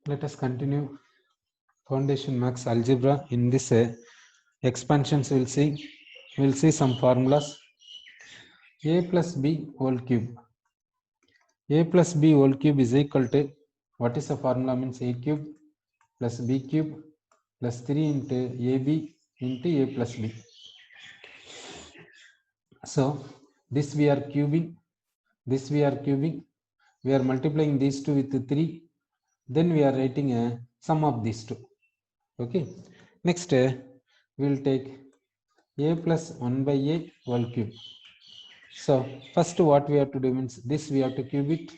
Let us continue foundation max algebra. In this expansions, we'll see some formulas. A plus b whole cube. A plus b whole cube is equal to, what is the formula? Means a cube plus b cube plus 3 into ab into a plus b. So this we are cubing, this we are cubing, we are multiplying these two with 3, then we are writing a sum of these two. Okay, next we will take a plus 1 by a whole cube. So first what we have to do means this we have to cube it,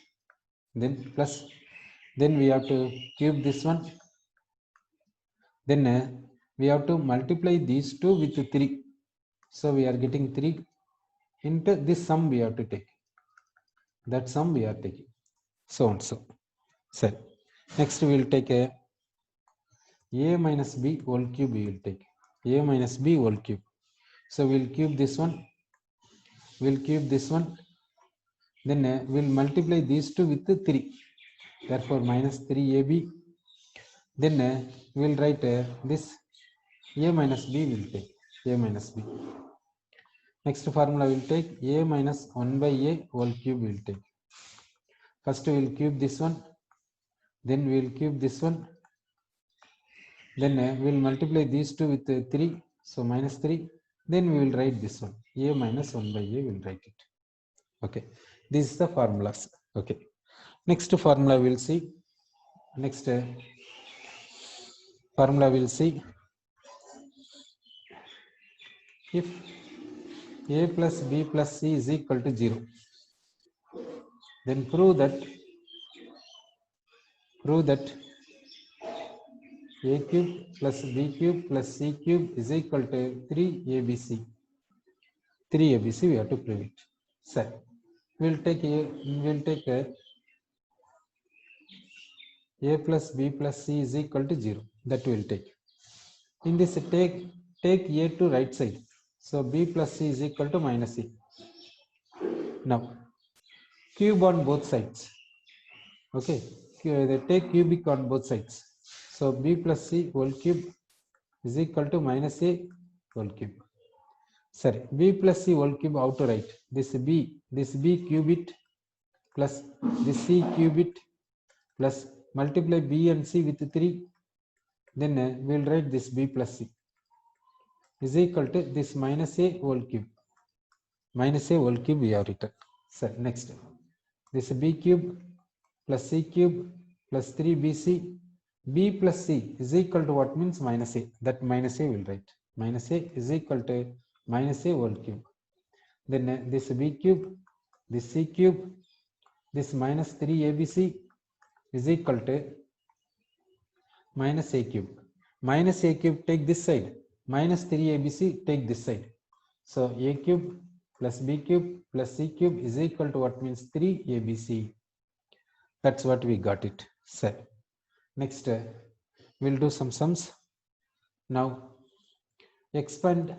then plus, then we have to cube this one, then we have to multiply these two with 3. So we are getting 3 into this sum we have to take. That sum we are taking. So and so. So next we will take a minus b whole cube we will take. A minus b whole cube. So we will cube this one. We will cube this one. Then we will multiply these two with 3. Therefore minus 3ab. Then we will write this a minus b will take. A minus b. Next formula will take a minus 1 by a whole cube will take. First we will cube this one. Then we will cube this one. Then we will multiply these two with 3. So minus 3. Then we will write this one. A minus 1 by a will write it. Okay. This is the formulas. Okay. Next formula we will see. Next formula we will see. If a plus b plus c is equal to 0, then prove that a cube plus b cube plus c cube is equal to 3abc. 3abc we have to prove it. So we'll take a plus b plus c is equal to 0. That will take. In this take a to right side. So b plus c is equal to minus c. Now cube on both sides. Okay, they take cubic on both sides. So b plus c whole cube is equal to minus a whole cube. Sorry, b plus c whole cube out to write. This b cube it plus this c cube it plus multiply b and c with 3. Then we will write this b plus c is equal to this minus a whole cube. Minus a whole cube we have written. So next, this b cube plus c cube plus 3bc. B plus c is equal to what means minus a. That minus a will write. Minus a is equal to minus a whole cube. Then this b cube, this c cube, this minus 3abc is equal to minus a cube. Minus a cube take this side. Minus 3abc take this side. So a cube plus b cube plus c cube is equal to what means 3abc. That's what we got it. So next we'll do some sums. Now expand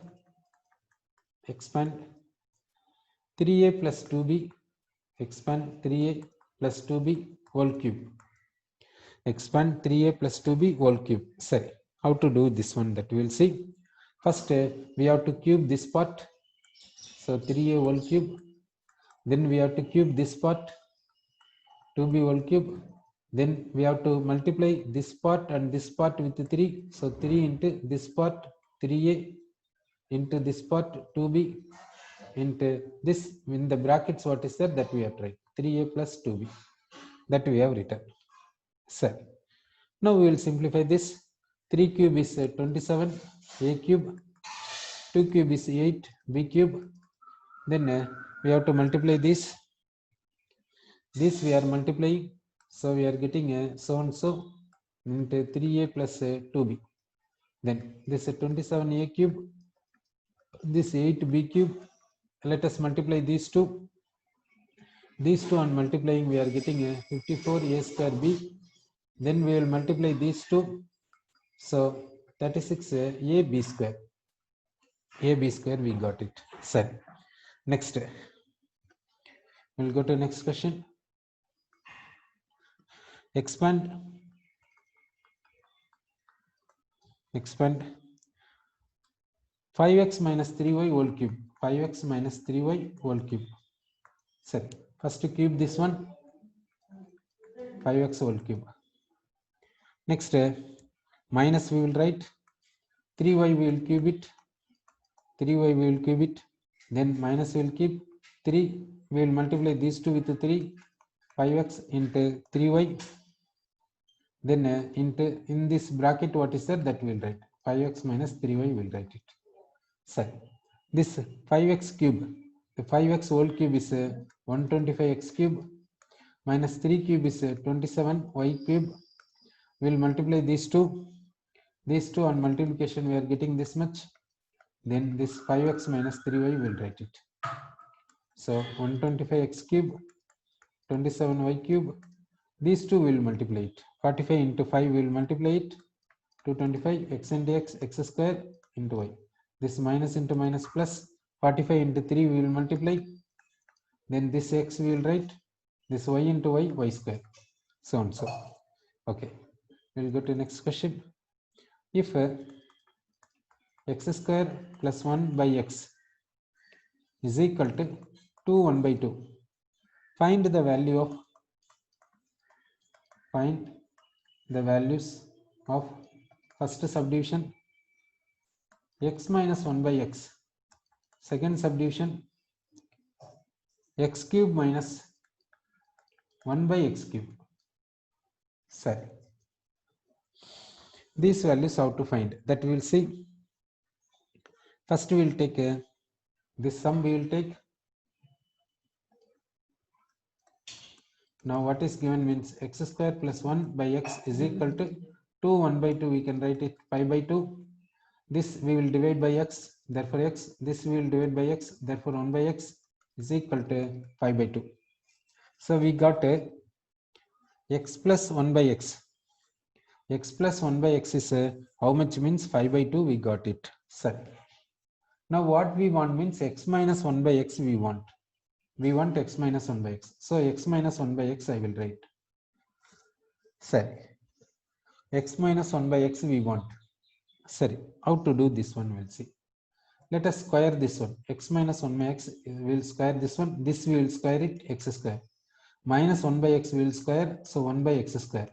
3a plus 2b, expand 3a plus 2b whole cube. Expand 3a plus 2b whole cube. Sorry, how to do this one that we will see. First we have to cube this part. So 3a whole cube. Then we have to cube this part, 2b whole cube. Then we have to multiply this part and this part with 3. So 3 into this part 3a into this part 2b into this in the brackets what is there that we have tried 3a plus 2b that we have written. So now we will simplify this. 3 cube is 27 a cube, 2 cube is 8 b cube. Then we have to multiply this. This we are multiplying. So we are getting so and so into 3a plus 2b. Then this 27a cube, this 8b cube. Let us multiply these two. These two on multiplying we are getting 54a square b. Then we will multiply these two. So 36 a b square. A b square we got it. So next we'll go to next question. Expand expand 5x minus 3y whole cube, 5x minus 3y whole cube. Set. First cube this one, 5x whole cube. Next minus we will write 3y we will cube it, 3y we will cube it, then minus we will keep 3, we will multiply these two with 3, 5x into 3y, then into in this bracket what is there, that we will write 5x minus 3y we will write it. So this 5x cube, the 5x whole cube is 125x cube, minus 3 cube is 27y cube. We will multiply these two on multiplication we are getting this much, then this 5x minus 3y will write it. So 125x cube, 27y cube, these two will multiply it, 45 into 5 will multiply it, 225, x into x, x square into y. This minus into minus plus, 45 into 3 we will multiply, then this x we will write, this y into y, y square, so and so. Okay, we will go to next question. If x square plus 1 by x is equal to 2 1 by 2, find the values of first subdivision x minus 1 by x, second subdivision x cube minus 1 by x cube. Sorry, these values how to find, that we will see. First we will take this sum we will take. Now what is given means x square plus 1 by x is equal to 2 1 by 2, we can write it pi by 2. This we will divide by x, therefore x, this we will divide by x, therefore 1 by x is equal to 5 by 2. So we got x plus 1 by x. X plus 1 by x is how much means 5 by 2, we got it. So now what we want means x minus 1 by x we want. We want x minus 1 by x. So x minus 1 by x I will write. Sorry, x minus 1 by x we want. Sorry, how to do this one we'll see. Let us square this one. X minus 1 by x, we will square this one. This we will square it, x square. Minus 1 by x we will square, so 1 by x square.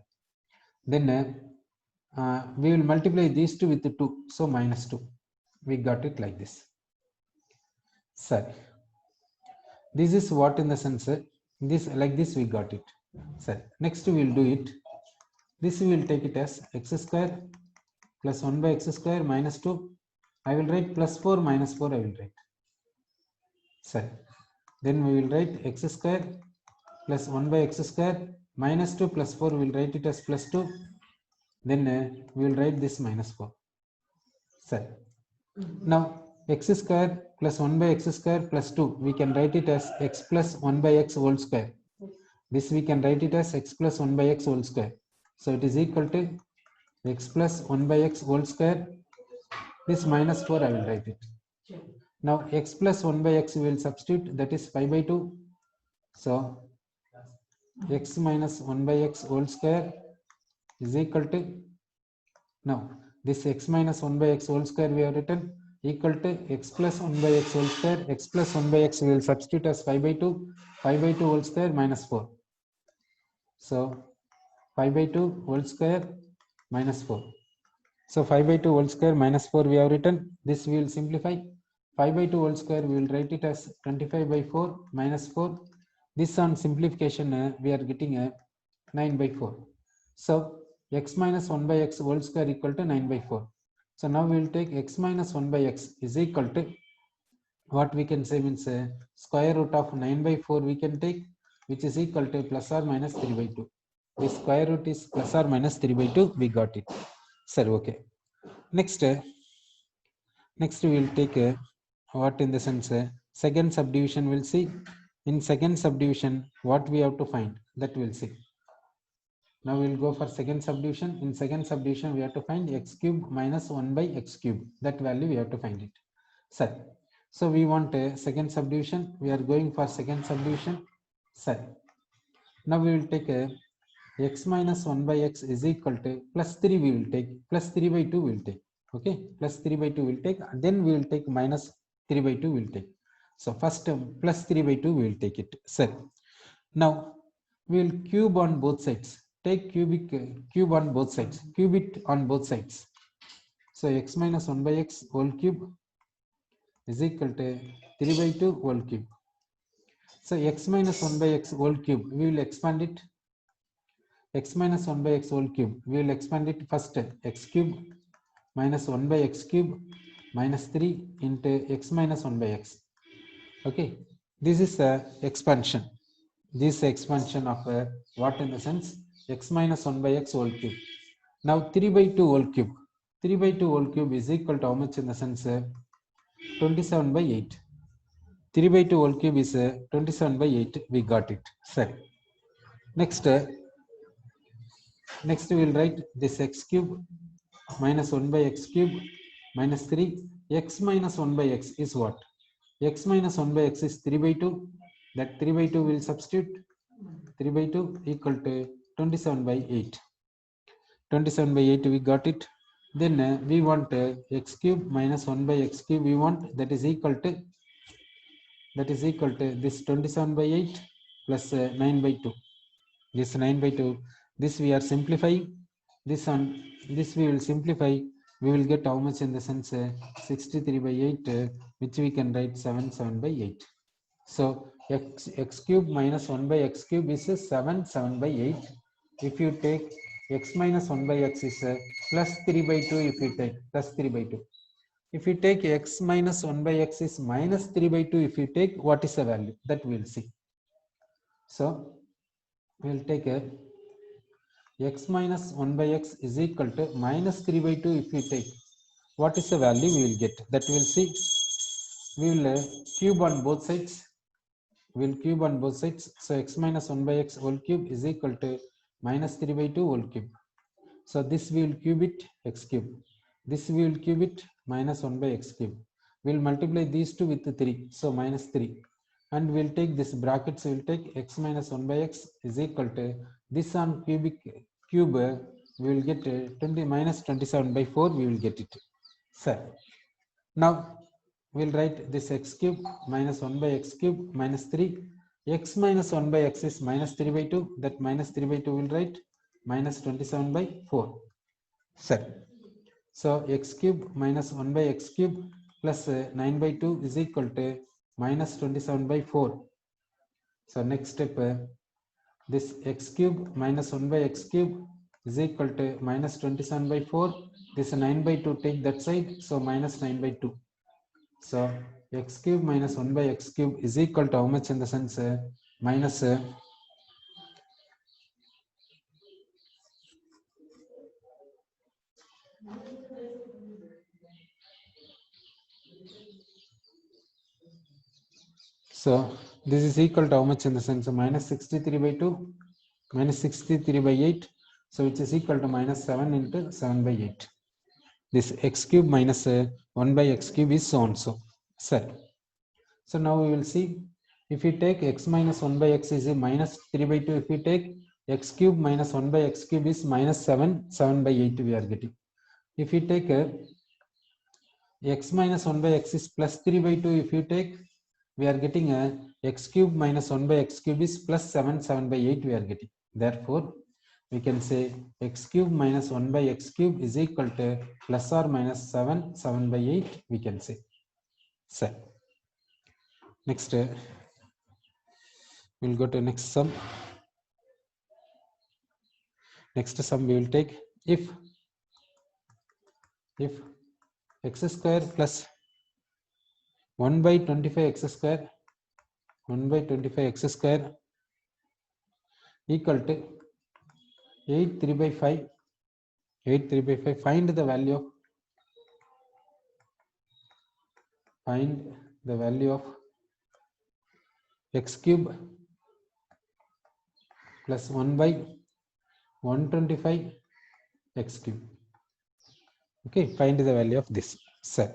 Then we will multiply these two with 2, so minus 2. We got it like this. Sorry, this is what in the sense, this like this we got it. Sorry, next we will do it. This we will take it as x square plus 1 by x square minus 2. I will write plus 4 minus 4 I will write. Sorry, then we will write x square plus 1 by x square minus 2 plus 4, we will write it as plus 2. Then we will write this minus 4. Sorry, now x square plus 1 by x square plus 2, we can write it as x plus 1 by x whole square. This we can write it as x plus 1 by x whole square. So it is equal to x plus 1 by x whole square. This minus 4 I will write it. Now x plus 1 by x we will substitute, that is 5 by 2. So x minus 1 by x whole square is equal to, now this x minus 1 by x whole square we have written equal to x plus 1 by x whole square. X plus 1 by x we will substitute as 5 by 2. 5 by 2 whole square minus 4. So 5 by 2 whole square minus 4. So 5 by 2 whole square minus 4 we have written. This we will simplify. 5 by 2 whole square we will write it as 25 by 4 minus 4. This on simplification we are getting 9 by 4. So x minus 1 by x whole square equal to 9 by 4. So now we will take x minus 1 by x is equal to, what we can say means square root of 9 by 4 we can take, which is equal to plus or minus 3 by 2. The square root is plus or minus 3 by 2, we got it. Sir, okay. Next we will take what in the sense second subdivision we'll see. In second subdivision what we have to find, that we'll see. Now we will go for second subdivision. In second subdivision we have to find x cube minus 1 by x cube. That value we have to find it. Sir, so we want a second subdivision. We are going for second subdivision. Sir, now we will take x minus 1 by x is equal to plus 3 we will take, plus 3 by 2 we will take. Okay, plus 3 by 2 will take, then we will take minus 3 by 2 will take. So first plus 3 by 2 we will take it. So now we will cube on both sides. Take cube on both sides. Cube it on both sides. So x minus 1 by x whole cube is equal to 3 by 2 whole cube. So x minus 1 by x whole cube, we will expand it. X minus 1 by x whole cube, we will expand it first. X cube minus 1 by x cube minus 3 into x minus 1 by x. Okay, this is a expansion. This expansion of what in the sense x minus 1 by x whole cube. Now 3 by 2 whole cube. 3 by 2 whole cube is equal to how much in the sense 27 by 8. 3 by 2 whole cube is 27 by 8. We got it. Sir. Next we will write this x cube minus 1 by x cube minus 3. X minus 1 by x is what? X minus 1 by x is 3 by 2. That 3 by 2 will substitute. 3 by 2 equal to 27 by 8. 27 by 8 we got it. Then we want x cube minus 1 by x cube we want, that is equal to this 27 by 8 plus 9 by 2. This 9 by 2, this we are simplifying. This on this we will simplify. We will get how much in the sense 63 by 8, which we can write 7 by 8. So x cube minus 1 by x cube is 7 by 8. If you take x minus 1 by x is plus 3 by 2. If you take plus 3 by 2. If you take x minus 1 by x is minus 3 by 2, if you take, what is the value? That we will see. So we will take a x minus 1 by x is equal to minus 3 by 2. If you take, what is the value we will get? That we will see. We will cube on both sides. We will cube on both sides. So x minus 1 by x whole cube is equal to minus 3 by 2 whole cube. So this we will cube it, x cube. This we will cube it, minus 1 by x cube. We will multiply these two with 3. So minus 3. And we will take this brackets, we will take x minus 1 by x is equal to this on cube, we will get 20 minus 27 by 4, we will get it. So now we will write this x cube minus 1 by x cube minus 3. X minus 1 by x is minus 3 by 2. That minus 3 by 2 will write minus 27 by 4. Set. So x cube minus 1 by x cube plus 9 by 2 is equal to minus 27 by 4. So next step, this x cube minus 1 by x cube is equal to minus 27 by 4. This 9 by 2 take that side, so minus 9 by 2. So x cube minus 1 by x cube is equal to how much in the sense minus so this is equal to how much in the sense minus 63 by 2 minus 63 by 8. So which is equal to minus 7 into 7 by 8. This x cube minus 1 by x cube is so and so. So now we will see, if we take x minus 1 by x is a minus 3 by 2. If we take x cube minus 1 by x cube is minus 7 by 8 we are getting. If we take x minus 1 by x is plus 3 by 2, if you take, we are getting a x cube minus 1 by x cube is plus 7 by 8 we are getting. Therefore, we can say x cube minus 1 by x cube is equal to plus or minus 7 by 8 we can say. So next we'll go to next sum. Next sum we will take, if x square plus 1 by 25 x square 1 by 25 x square equal to 8 3 by 5 8 3 by 5, find the value of x cube plus 1 by 125 x cube. Okay, find the value of this. So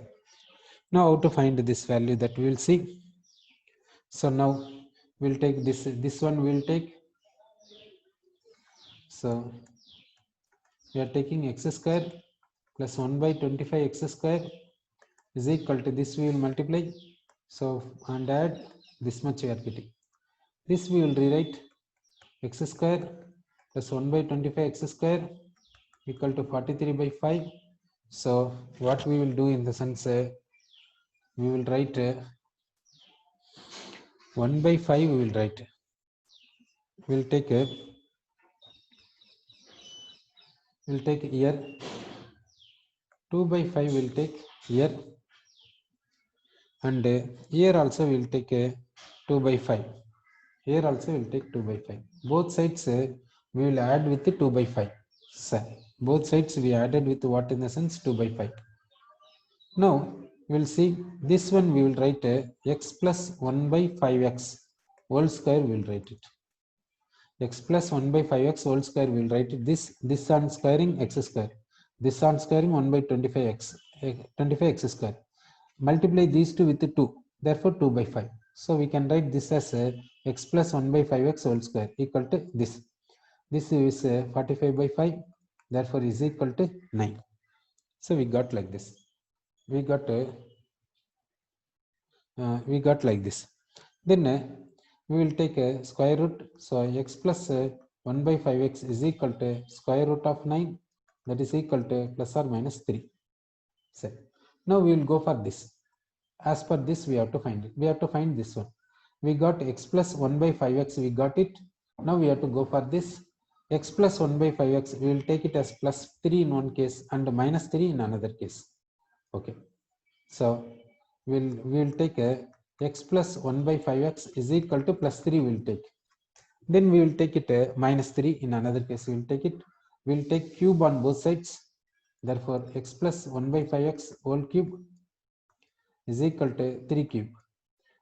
now how to find this value, that we will see. So now we'll take this one we'll take. So we are taking x square plus 1 by 25 x square is equal to this we will multiply. So and add this much we are getting. This we will rewrite x square plus 1 by 25 x square equal to 43 by 5. So what we will do in the sense we will write 1 by 5 we will write. We will take here 2 by 5 will take here, and here also we will take 2 by 5. Here also we will take 2 by 5. Both sides we will add with 2 by 5. So both sides we added with what in the sense 2 by 5. Now we will see this one we will write x plus 1 by 5x whole square we will write it. X plus 1 by 5x whole square we will write it. This on squaring x square. This on squaring 1 by 25x 25x square. Multiply these two with 2. Therefore 2 by 5. So we can write this as x plus 1 by 5x whole square equal to this. This is 45 by 5. Therefore is equal to 9. So we got like this. We got like this. Then we will take a square root. So x plus 1 by 5x is equal to square root of 9. That is equal to plus or minus 3. So now we will go for this. As per this we have to find it. We have to find this one. We got x plus 1 by 5x. We got it. Now we have to go for this. X plus 1 by 5x. We will take it as plus 3 in one case and minus 3 in another case. Okay. So we will take a x plus 1 by 5x is equal to plus 3 we will take. Then we will take it minus 3 in another case. We will take it. We will take cube on both sides. Therefore x plus 1 by 5x whole cube is equal to 3 cube.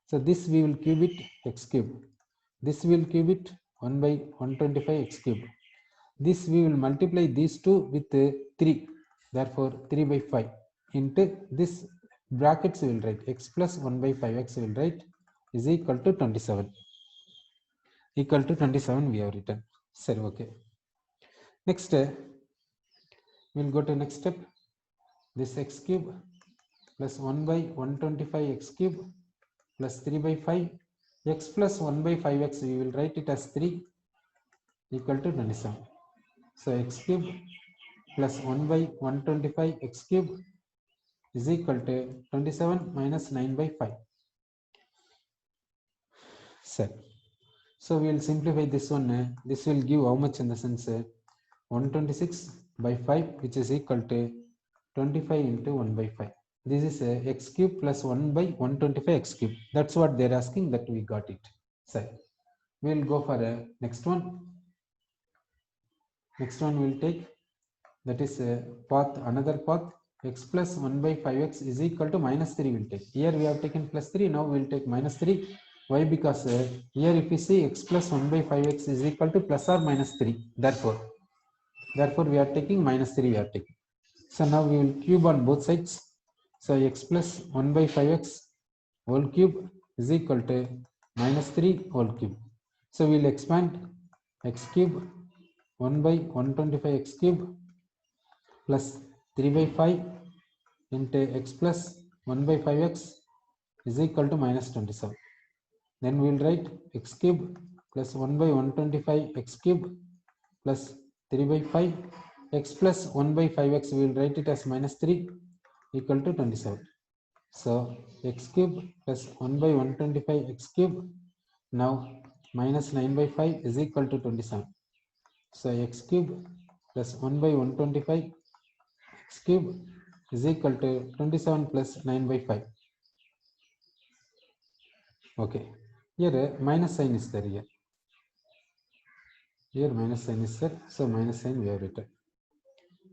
So this we will cube it x cube. This we will cube it 1 by 125 x cube. This we will multiply these two with 3. Therefore 3 by 5 into this brackets we will write x plus 1 by 5x we will write is equal to 27. Equal to 27 we have written. Sir, okay. Next we will go to next step. This x cube plus 1 by 125 x cube plus 3 by 5. X plus 1 by 5x we will write it as 3 equal to 27. So x cube plus 1 by 125 x cube is equal to 27 minus 9 by 5. Sir. So we will simplify this one. This will give how much in the sense 126 by 5, which is equal to 25 into 1 by 5. This is x cube plus 1 by 125 x cube. That's what they're asking, that we got it. So we will go for next one. Next one we will take, that is path, another path. X plus 1 by 5x is equal to minus 3 will take. Here we have taken plus 3, now we will take minus 3. Why? Because here if we see x plus 1 by 5x is equal to plus or minus 3. Therefore we are taking minus 3 we are taking. So now we will cube on both sides. So x plus 1 by 5x whole cube is equal to minus 3 whole cube. So we will expand x cube 1 by 125 x cube plus 3 by 5 into x plus 1 by 5x is equal to minus 27. Then we will write x cube plus 1 by 125 x cube plus 3 by 5. X plus 1 by 5x we will write it as minus 3 equal to 27. So x cube plus 1 by 125 x cube now minus 9 by 5 is equal to 27. So x cube plus 1 by 125 x cube is equal to 27 plus 9 by 5. Okay. Here minus sign is there here. Here minus sign is there. So minus sign we have written.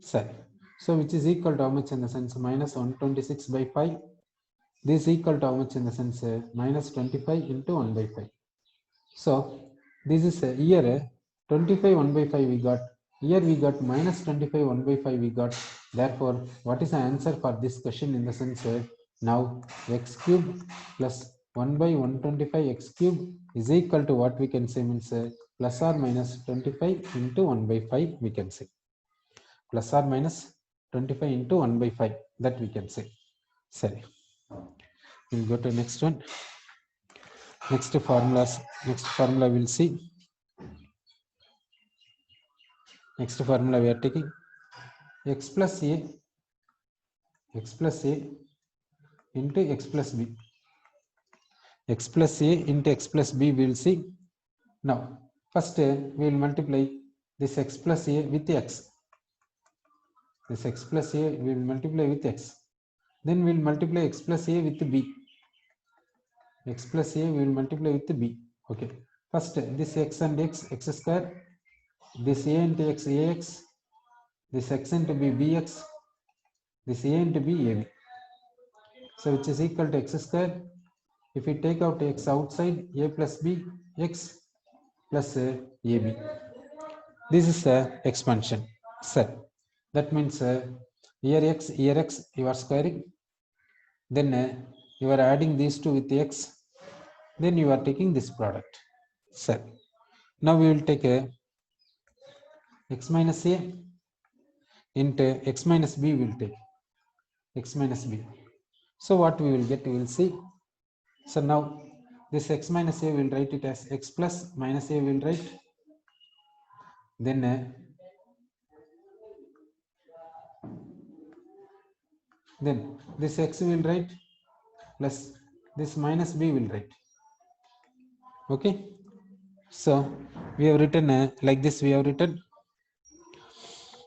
So which is equal to how much in the sense minus 126 by 5. This is equal to how much in the sense minus 25 into 1 by 5. So this is here 25 1 by 5 we got. Here we got minus 25 1 by 5 we got. Therefore, what is the answer for this question in the sense now x cube plus 1 by 125 x cube is equal to what we can say means plus or minus 25 into 1 by 5 we can say. Plus or minus 25 into 1 by 5, that we can say. Sorry, we'll go to next one. Next formula we'll see. Next formula we are taking x plus a into x plus b. X plus a into x plus b we will see. Now first we will multiply this x plus a with x. This x plus a we will multiply with x. Then we will multiply x plus a with b. X plus a we will multiply with b. Okay. First this x and x square. This a into x ax. This x into b bx. This a into b ab. So which is equal to x square. If we take out x outside, a plus b x plus ab. This is the expansion set. That means here x you are squaring. Then you are adding these two with x. Then you are taking this product set. Now we will take x minus a into x minus b. We will take x minus b. So what we will get, we will see. So now this x minus a, we will write it as x plus minus a we will write. Then this x we will write plus this minus b will write. Okay. So we have written like this we have written.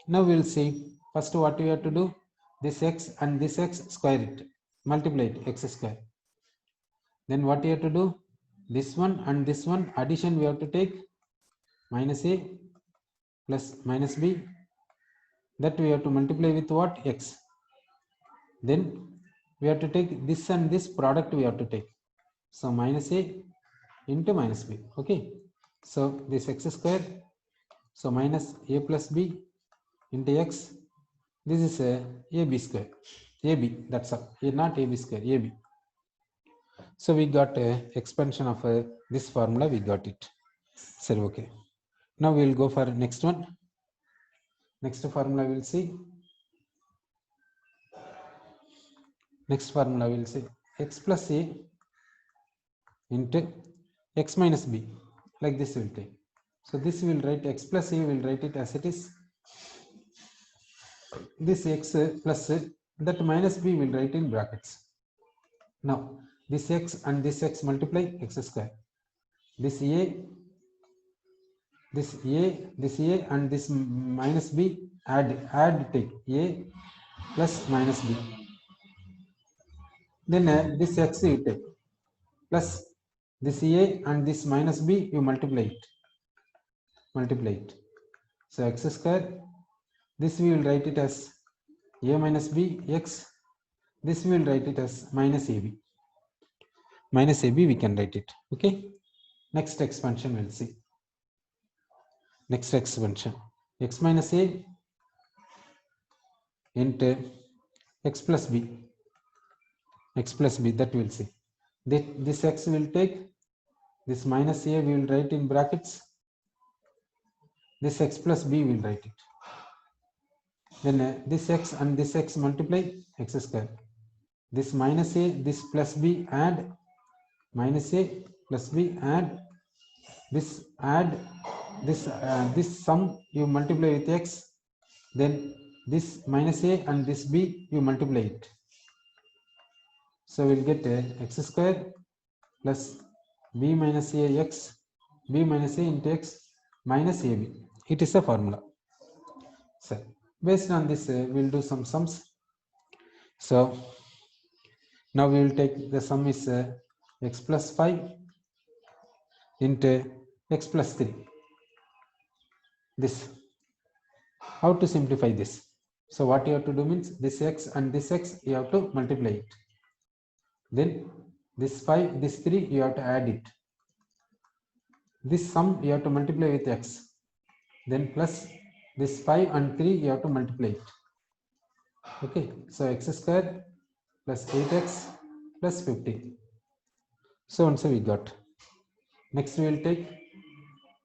Now we will see first what we have to do. This x and this x square it, multiply it, x square. Then what you have to do, this one and this one addition we have to take, minus a plus minus b, that we have to multiply with what, x. Then we have to take this and this product we have to take, so minus a into minus b. Okay, so this x square, so minus a plus b into x, this is a ab square, ab, that's all, not ab square, ab. So we got expansion of this formula, we got it. So okay, now we will go for next one. Next formula we will see. Next formula we will see x plus a into x minus b, like this we will take. So this we will write x plus a, we will write it as it is. This x plus that minus b will write in brackets. Now this x and this x multiply, x square. This a and this minus b add take a plus minus b. Then this x you take plus this a and this minus b you multiply it. So x square, this we will write it as a minus b x, this we will write it as minus ab. Minus ab we can write it. Okay, next expansion we'll see. Next expansion, x minus a into x plus b, that we'll see. This x will take, this minus a we will write in brackets, this x plus b will write it. Then this x and this x multiply, x square. This minus a, this plus b add, minus a plus b add this sum you multiply with x. Then this minus a and this b you multiply it. So we'll get x square plus b minus a x, b minus a into x minus ab. It is a formula. So based on this we'll do some sums. So now we will take the sum is x plus 5 into x plus 3. This, how to simplify this? So what you have to do means, this x and this x you have to multiply it. Then this 5, this 3 you have to add it. This sum you have to multiply with x. Then plus this 5 and 3 you have to multiply it. Okay, so x square plus 8x plus 15. So and so we got. Next we will take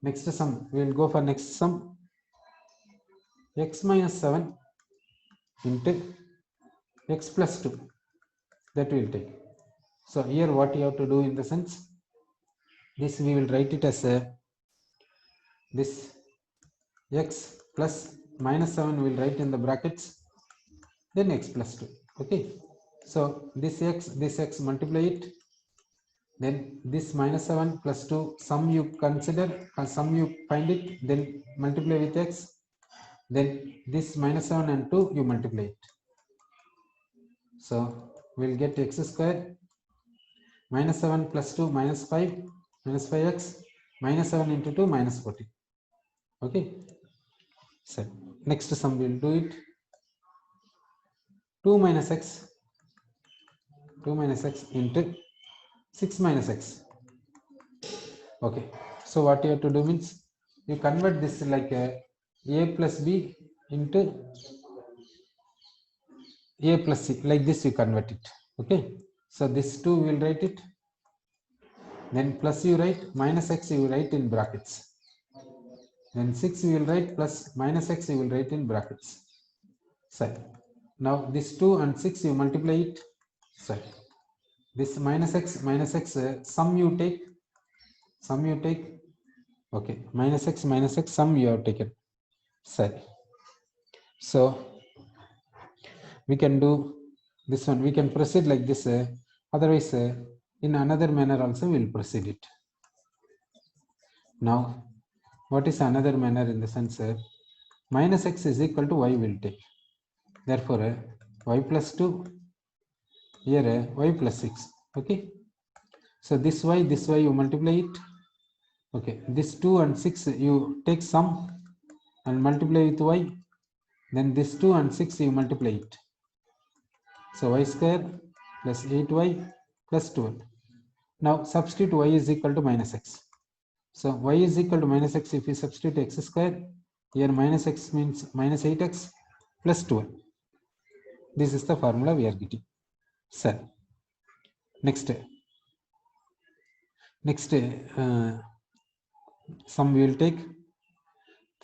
next sum. We will go for next sum. X minus 7 into x plus 2, that will take. So here what you have to do in the sense, this we will write it as a this x plus minus 7 will write in the brackets, then x plus 2. Okay, so this x multiply it, then this minus 7 plus 2 sum you consider, sum you find it, then multiply with x, then this minus 7 and 2 you multiply it. So we'll get x square minus 7 plus 2 minus 5 minus 5x minus 7 into 2 minus 40. Okay, so next sum we'll do it. 2 minus x into 6 minus x. Okay, so what you have to do means you convert this like a plus b into a plus c, like this you convert it. Okay, so this 2 will write it, then plus you write, minus x you write in brackets, then 6 you will write, plus minus x you will write in brackets. So now this 2 and 6 you multiply it. So this minus x sum you take, okay, minus x sum you have taken. Sorry, so we can do this one, we can proceed like this, otherwise in another manner also we will proceed it. Now what is another manner in the sense, minus x is equal to y will take, therefore y plus 2, here y plus 6. Okay, so this y you multiply it. Okay, this 2 and 6 you take sum and multiply with y, then this 2 and 6 you multiply it. So y square plus 8y plus 12. Now substitute y is equal to minus x. So y is equal to minus x, if you substitute x square, here minus x means minus 8x plus 12. This is the formula we are getting. So next sum we will take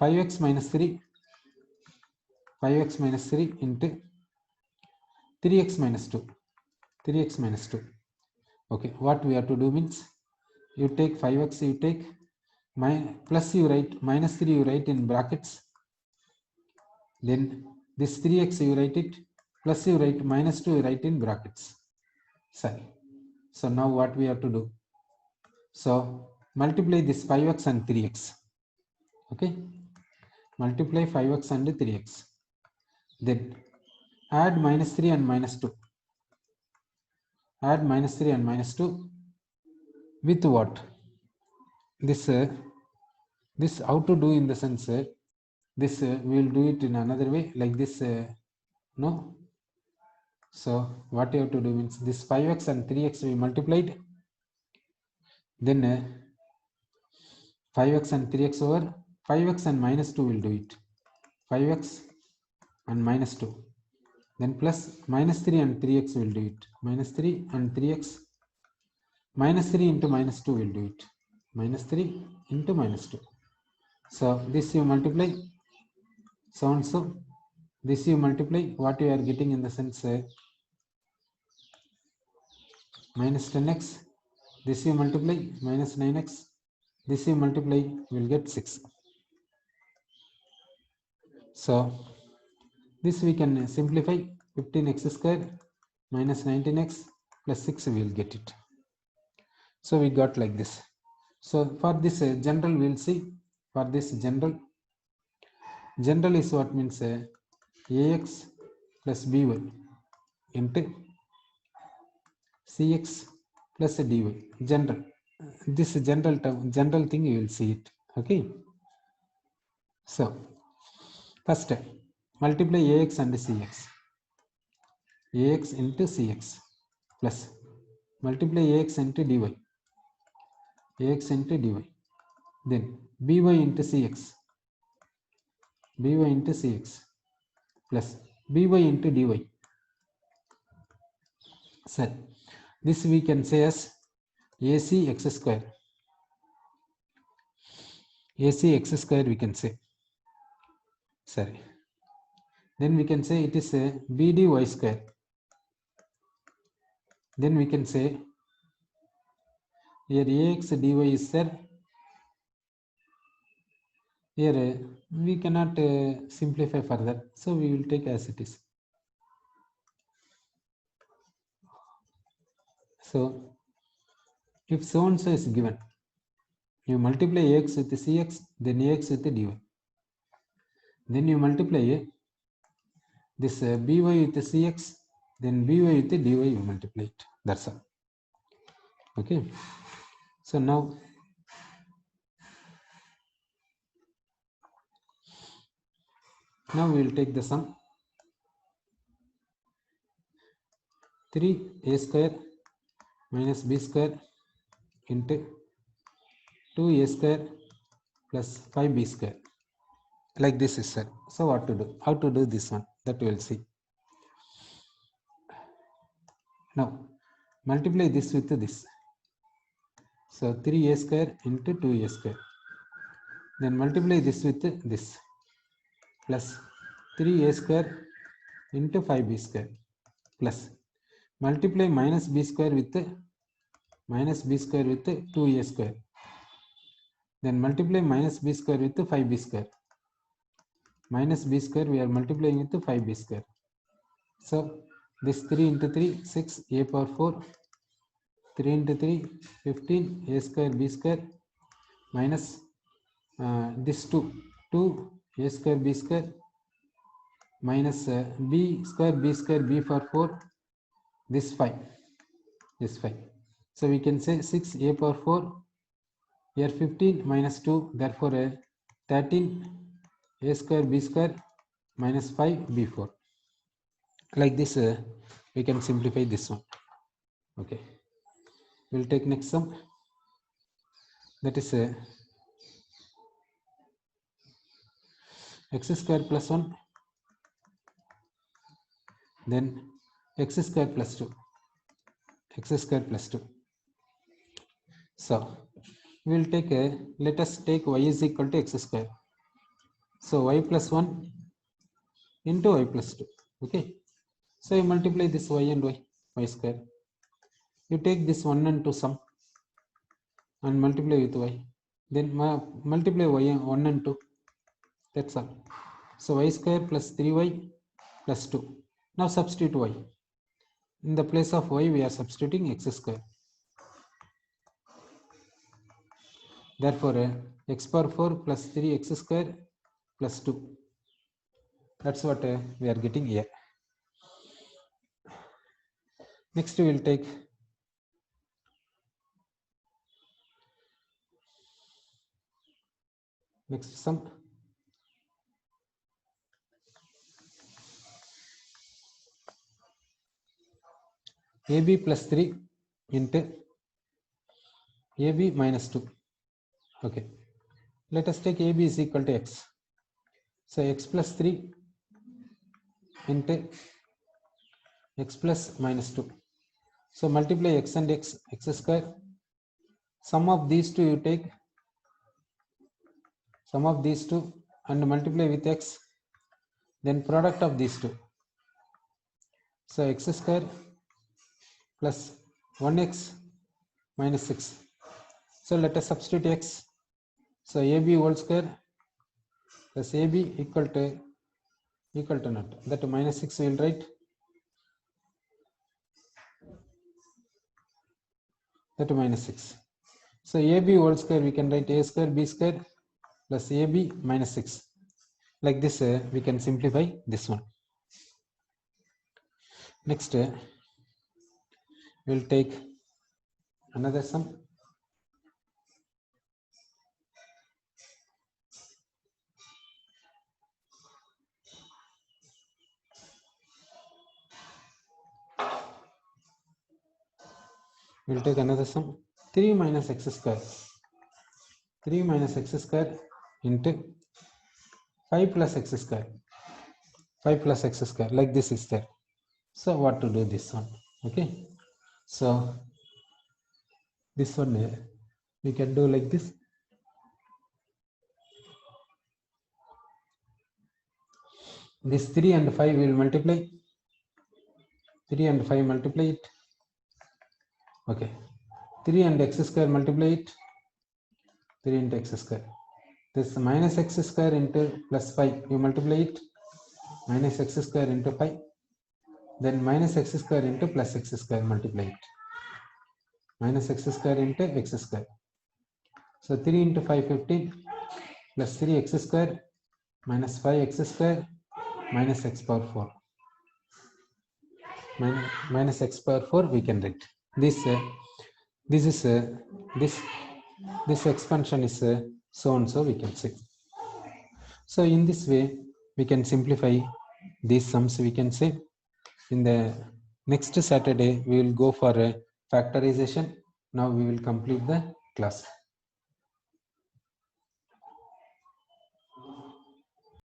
5x minus 3 into 3x minus 2. Okay, what we have to do means you take 5x, you take plus you write minus 3 you write in brackets, then this 3x you write it, plus you write minus 2 you write in brackets. Sorry, so now what we have to do, so multiply this 5x and 3x. Okay, multiply 5x and 3x, then add minus 3 and minus 2, add minus 3 and minus 2 with what, this this how to do in the sense, this we will do it in another way, like this, no. So what you have to do means this 5x and 3x we multiplied, then 5x and 3x over 5x and minus 2 will do it, 5x and minus 2, then plus minus 3 and 3x will do it, minus 3 and 3x, minus 3 into minus 2 will do it, minus 3 into minus 2. So this you multiply, so and so this you multiply, what you are getting in the sense, minus 10x, this you multiply, minus 9x, this you multiply, you will get 6. So this we can simplify, 15x square minus 19x plus 6 we will get it. So we got like this. So for this general we will see, for this general is what means ax plus by into cx plus dy, general, this general term, general thing you will see it. Okay, so first multiply ax and cx, ax into cx plus multiply ax into dy, ax into dy, then by into cx, plus by into dy. So this we can say as ac x square, we can say, sorry, then we can say it is a b dy square. Then we can say here ax dy is there. Here we cannot simplify further, so we will take as it is. So if so and so is given, you multiply ax with cx, then ax with dy. Then you multiply this by with cx, then by with dy you multiply it. That's all. Okay. So now we will take the sum. 3a square minus b square into 2a square plus 5b square. Like this is said. So what to do? How to do this one? That we will see. Now multiply this with this. So 3a square into 2a square. Then multiply this with this plus 3a square into 5b square plus multiply minus b square with 2a square. Then multiply minus b square with 5b square. Minus b square we are multiplying with 5b square. So this 3 into 3, 6, a power 4, 3 into 3, 15, a square b square minus this 2, a square b square minus b square b for 4, this 5, this 5. So we can say 6 a power 4, here 15 minus 2, therefore 13 a square b square minus 5 b4. Like this we can simplify this one. Okay, we'll take next sum, that is x square plus 1, then x square plus 2, x square plus 2. So we will take let us take y is equal to x square. So y plus 1 into y plus 2. Okay, so you multiply this y and y square. You take this 1 and 2 sum and multiply with y. Then multiply y 1 and 2. That's all. So y square plus 3y plus 2. Now substitute y. In the place of y we are substituting x square. Therefore x power 4 plus 3x square plus 2. That's what we are getting here. Next we will take next sum. AB plus 3 into AB minus 2. Okay, let us take AB is equal to x. So x plus 3 into x plus minus 2. So multiply x and x square. Sum of these two you take, sum of these two and multiply with x, then product of these two. So x square plus 1x minus 6. So let us substitute x. So AB whole square plus AB equal to not. That minus 6 we will write. That minus 6. So AB whole square we can write a square b square plus AB minus 6. Like this we can simplify this one. Next we will take another sum. We will take another sum. 3 minus x square. 3 minus x square into 5 plus x square. 5 plus x square. Like this is there. So what to do this one? Okay. So this one we can do like this. This 3 and 5 will multiply. 3 and 5 multiply it. Okay. 3 and x square multiply it. 3 into x square. This minus x square into plus 5. You multiply it. Minus x square into 5. Then minus x square into plus x square, multiply it. Minus x square into x square. So 3 into 5, 15, plus 3x square minus 5x square minus x power 4. Minus x power 4 we can write. This expansion is so and so we can say. So in this way we can simplify these sums, we can say. In the next Saturday we will go for a factorization. Now we will complete the class.